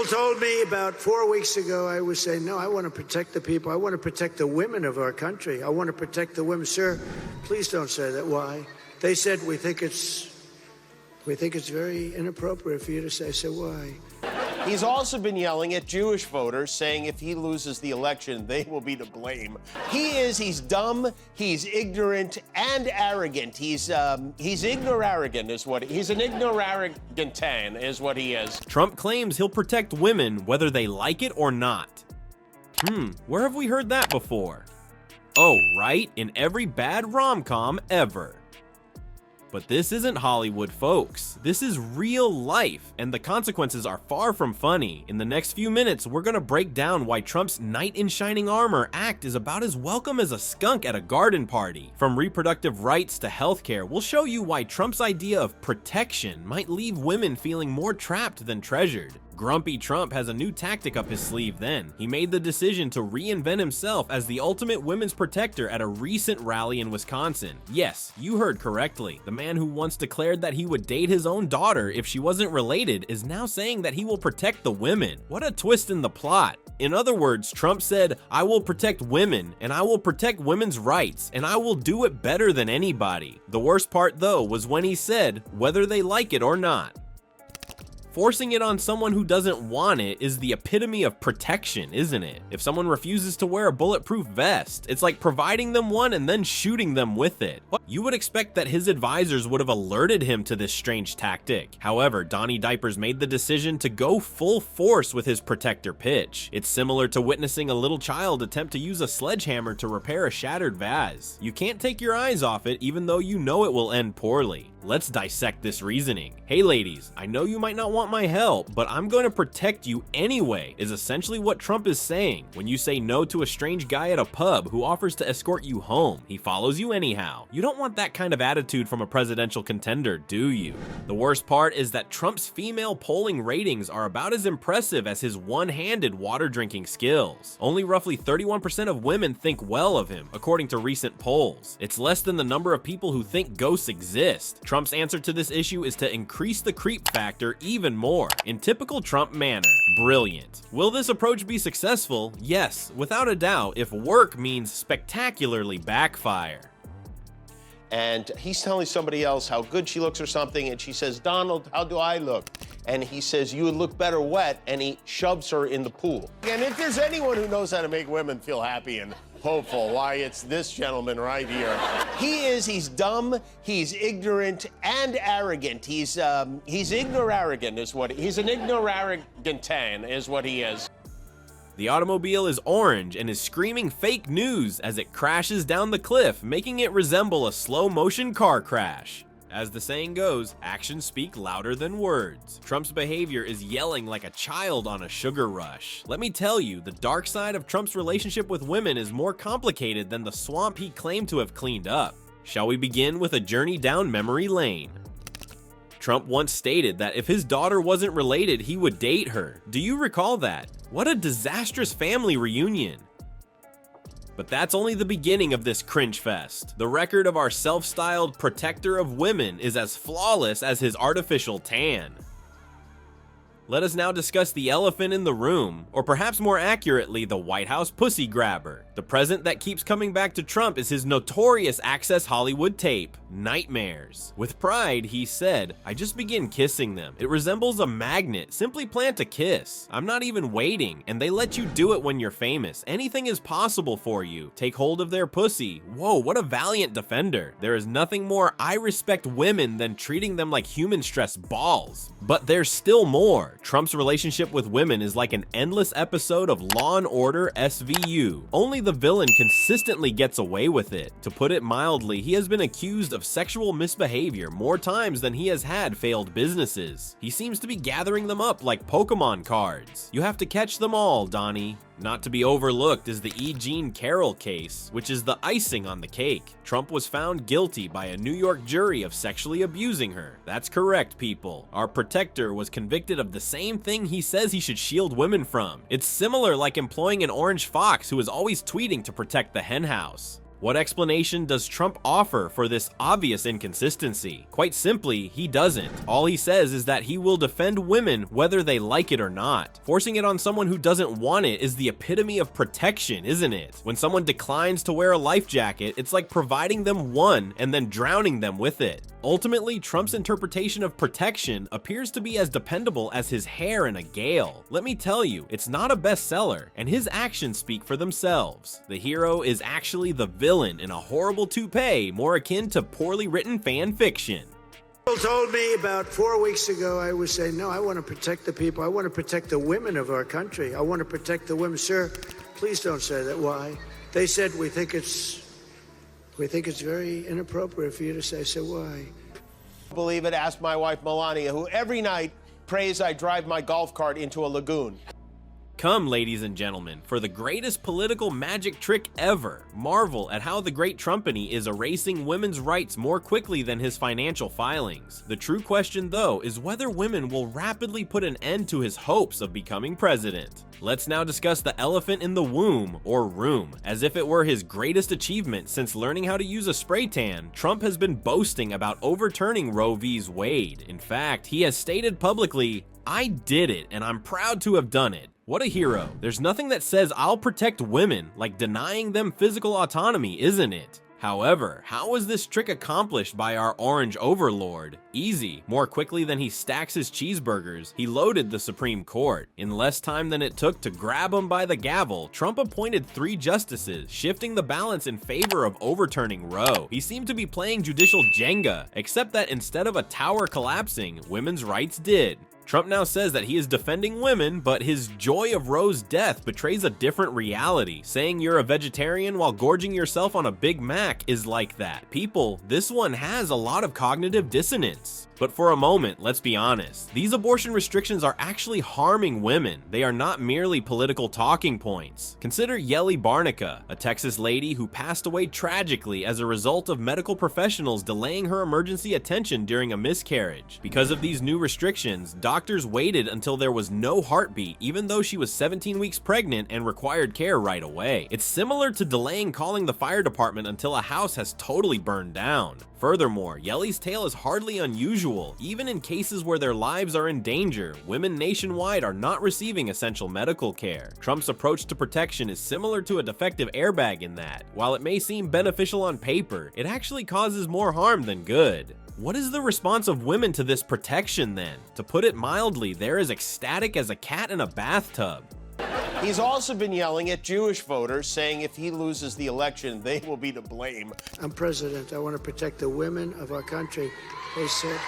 people told me about 4 weeks ago, I was saying, no, I want to protect the people. I want to protect the women of our country. I want to protect the women. Sir, please don't say that. Why? They said, we think it's very inappropriate for you to say. So why? He's also been yelling at Jewish voters, saying if he loses the election, they will be to blame. He's dumb, he's ignorant, and arrogant. He's ignor-arrogant is what, he's an ignor-arrogantan is what he is. Trump claims he'll protect women whether they like it or not. Where have we heard that before? Oh, right, in every bad rom-com ever. But this isn't Hollywood, folks. This is real life, and the consequences are far from funny. In the next few minutes, we're gonna break down why Trump's knight in shining armor act is about as welcome as a skunk at a garden party. From reproductive rights to healthcare, we'll show you why Trump's idea of protection might leave women feeling more trapped than treasured. Grumpy Trump has a new tactic up his sleeve then. He made the decision to reinvent himself as the ultimate women's protector at a recent rally in Wisconsin. Yes, you heard correctly. The man who once declared that he would date his own daughter if she wasn't related is now saying that he will protect the women. What a twist in the plot. In other words, Trump said, I will protect women, and I will protect women's rights, and I will do it better than anybody. The worst part, though, was when he said, whether they like it or not. Forcing it on someone who doesn't want it is the epitome of protection, isn't it? If someone refuses to wear a bulletproof vest, it's like providing them one and then shooting them with it. You would expect that his advisors would have alerted him to this strange tactic. However, Donnie Diapers made the decision to go full force with his protector pitch. It's similar to witnessing a little child attempt to use a sledgehammer to repair a shattered vase. You can't take your eyes off it even though you know it will end poorly. Let's dissect this reasoning. Hey ladies, I know you might not want my help, but I'm going to protect you anyway, is essentially what Trump is saying. When you say no to a strange guy at a pub who offers to escort you home, he follows you anyhow. You don't want that kind of attitude from a presidential contender, do you? The worst part is that Trump's female polling ratings are about as impressive as his one-handed water drinking skills. Only roughly 31% of women think well of him, according to recent polls. It's less than the number of people who think ghosts exist. Trump's answer to this issue is to increase the creep factor even more. In typical Trump manner, brilliant. Will this approach be successful? Yes, without a doubt, if work means spectacularly backfire. And he's telling somebody else how good she looks or something, and she says, Donald, how do I look? And he says, you would look better wet, and he shoves her in the pool. And if there's anyone who knows how to make women feel happy and hopeful, why, it's this gentleman right here. He's dumb, he's ignorant, and arrogant. He's ignor-arrogant is what, he's an ignor-arrogantan is what he is. The automobile is orange and is screaming fake news as it crashes down the cliff, making it resemble a slow-motion car crash. As the saying goes, actions speak louder than words. Trump's behavior is yelling like a child on a sugar rush. Let me tell you, the dark side of Trump's relationship with women is more complicated than the swamp he claimed to have cleaned up. Shall we begin with a journey down memory lane? Trump once stated that if his daughter wasn't related, he would date her. Do you recall that? What a disastrous family reunion. But that's only the beginning of this cringe fest. The record of our self-styled protector of women is as flawless as his artificial tan. Let us now discuss the elephant in the room, or perhaps more accurately, the White House pussy grabber. The present that keeps coming back to Trump is his notorious Access Hollywood tape, Nightmares. With pride, he said, I just begin kissing them. It resembles a magnet. Simply plant a kiss. I'm not even waiting, and they let you do it when you're famous. Anything is possible for you. Take hold of their pussy. Whoa, what a valiant defender. There is nothing more I respect women than treating them like human stress balls. But there's still more. Trump's relationship with women is like an endless episode of Law & Order SVU. Only the villain consistently gets away with it. To put it mildly, he has been accused of sexual misbehavior more times than he has had failed businesses. He seems to be gathering them up like Pokemon cards. You have to catch them all, Donnie. Not to be overlooked is the E. Jean Carroll case, which is the icing on the cake. Trump was found guilty by a New York jury of sexually abusing her. That's correct, people. Our protector was convicted of the same thing he says he should shield women from. It's similar like employing an orange fox who is always tweeting to protect the henhouse. What explanation does Trump offer for this obvious inconsistency? Quite simply, he doesn't. All he says is that he will defend women whether they like it or not. Forcing it on someone who doesn't want it is the epitome of protection, isn't it? When someone declines to wear a life jacket, it's like providing them one and then drowning them with it. Ultimately, Trump's interpretation of protection appears to be as dependable as his hair in a gale. Let me tell you, it's not a bestseller, and his actions speak for themselves. The hero is actually the villain in a horrible toupee more akin to poorly written fan fiction. People told me about 4 weeks ago, I was saying, no, I want to protect the people. I want to protect the women of our country. I want to protect the women. Sir, please don't say that. Why? They said, we think it's very inappropriate for you to say. So why? Believe it, ask my wife Melania, who every night prays I drive my golf cart into a lagoon. Come, ladies and gentlemen, for the greatest political magic trick ever. Marvel at how the great Trumpany is erasing women's rights more quickly than his financial filings. The true question, though, is whether women will rapidly put an end to his hopes of becoming president. Let's now discuss the elephant in the womb, or room. As if it were his greatest achievement since learning how to use a spray tan, Trump has been boasting about overturning Roe v. Wade. In fact, he has stated publicly, "I did it, and I'm proud to have done it." What a hero. There's nothing that says I'll protect women like denying them physical autonomy, isn't it? However, how was this trick accomplished by our orange overlord? Easy. More quickly than he stacks his cheeseburgers, he loaded the Supreme Court. In less time than it took to grab him by the gavel, Trump appointed 3 justices, shifting the balance in favor of overturning Roe. He seemed to be playing judicial Jenga, except that instead of a tower collapsing, women's rights did. Trump now says that he is defending women, but his joy of Roe's death betrays a different reality. Saying you're a vegetarian while gorging yourself on a Big Mac is like that. People, this one has a lot of cognitive dissonance. But for a moment, let's be honest. These abortion restrictions are actually harming women. They are not merely political talking points. Consider Yelly Barnica, a Texas lady who passed away tragically as a result of medical professionals delaying her emergency attention during a miscarriage. Because of these new restrictions, doctors waited until there was no heartbeat, even though she was 17 weeks pregnant and required care right away. It's similar to delaying calling the fire department until a house has totally burned down. Furthermore, Yelly's tale is hardly unusual. Even in cases where their lives are in danger, women nationwide are not receiving essential medical care. Trump's approach to protection is similar to a defective airbag in that, while it may seem beneficial on paper, it actually causes more harm than good. What is the response of women to this protection then? To put it mildly, they're as ecstatic as a cat in a bathtub. He's also been yelling at Jewish voters, saying if he loses the election, they will be to blame. I'm president. I want to protect the women of our country. They said,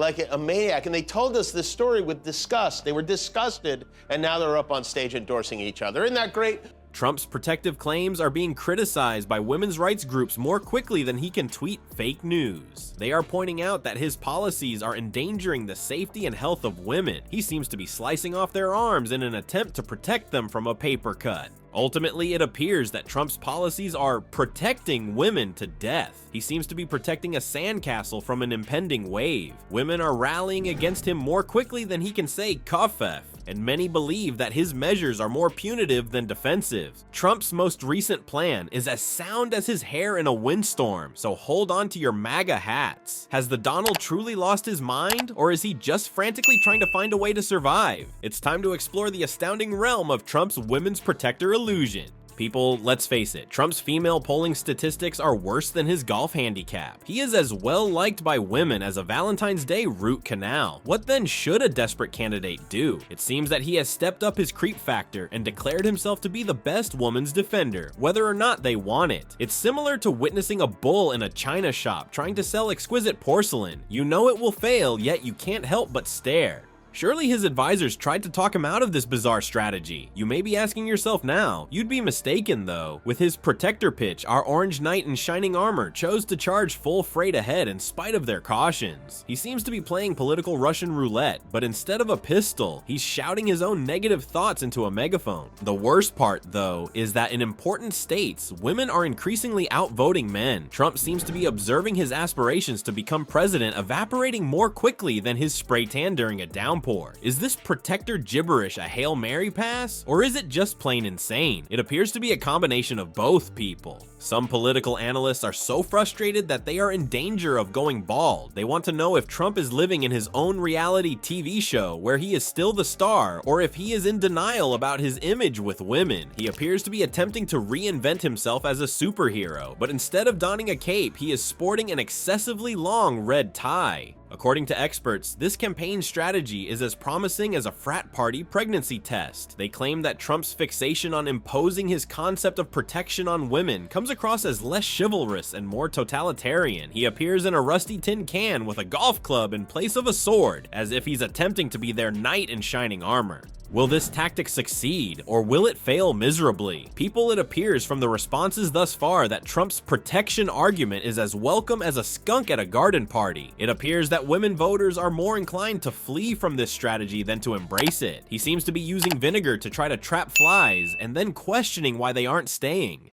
like a maniac, and they told us this story with disgust. They were disgusted, and now they're up on stage endorsing each other. Isn't that great? Trump's protective claims are being criticized by women's rights groups more quickly than he can tweet fake news. They are pointing out that his policies are endangering the safety and health of women. He seems to be slicing off their arms in an attempt to protect them from a paper cut. Ultimately, it appears that Trump's policies are protecting women to death. He seems to be protecting a sandcastle from an impending wave. Women are rallying against him more quickly than he can say Gaffe, and many believe that his measures are more punitive than defensive. Trump's most recent plan is as sound as his hair in a windstorm, so hold on to your MAGA hats. Has the Donald truly lost his mind, or is he just frantically trying to find a way to survive? It's time to explore the astounding realm of Trump's women's protector illusion. People, let's face it, Trump's female polling statistics are worse than his golf handicap. He is as well liked by women as a Valentine's Day root canal. What then should a desperate candidate do? It seems that he has stepped up his creep factor and declared himself to be the best woman's defender, whether or not they want it. It's similar to witnessing a bull in a china shop trying to sell exquisite porcelain. You know it will fail, yet you can't help but stare. Surely his advisors tried to talk him out of this bizarre strategy. You may be asking yourself now. You'd be mistaken though. With his protector pitch, our orange knight in shining armor chose to charge full freight ahead in spite of their cautions. He seems to be playing political Russian roulette, but instead of a pistol, he's shouting his own negative thoughts into a megaphone. The worst part though is that in important states, women are increasingly outvoting men. Trump seems to be observing his aspirations to become president evaporating more quickly than his spray tan during a downpour. Singapore. Is this protector gibberish a Hail Mary pass? Or is it just plain insane? It appears to be a combination of both people. Some political analysts are so frustrated that they are in danger of going bald. They want to know if Trump is living in his own reality TV show where he is still the star, or if he is in denial about his image with women. He appears to be attempting to reinvent himself as a superhero, but instead of donning a cape, he is sporting an excessively long red tie. According to experts, this campaign strategy is as promising as a frat party pregnancy test. They claim that Trump's fixation on imposing his concept of protection on women comes across as less chivalrous and more totalitarian. He appears in a rusty tin can with a golf club in place of a sword, as if he's attempting to be their knight in shining armor. Will this tactic succeed, or will it fail miserably? It appears from the responses thus far that Trump's protection argument is as welcome as a skunk at a garden party. It appears that women voters are more inclined to flee from this strategy than to embrace it. He seems to be using vinegar to try to trap flies, and then questioning why they aren't staying.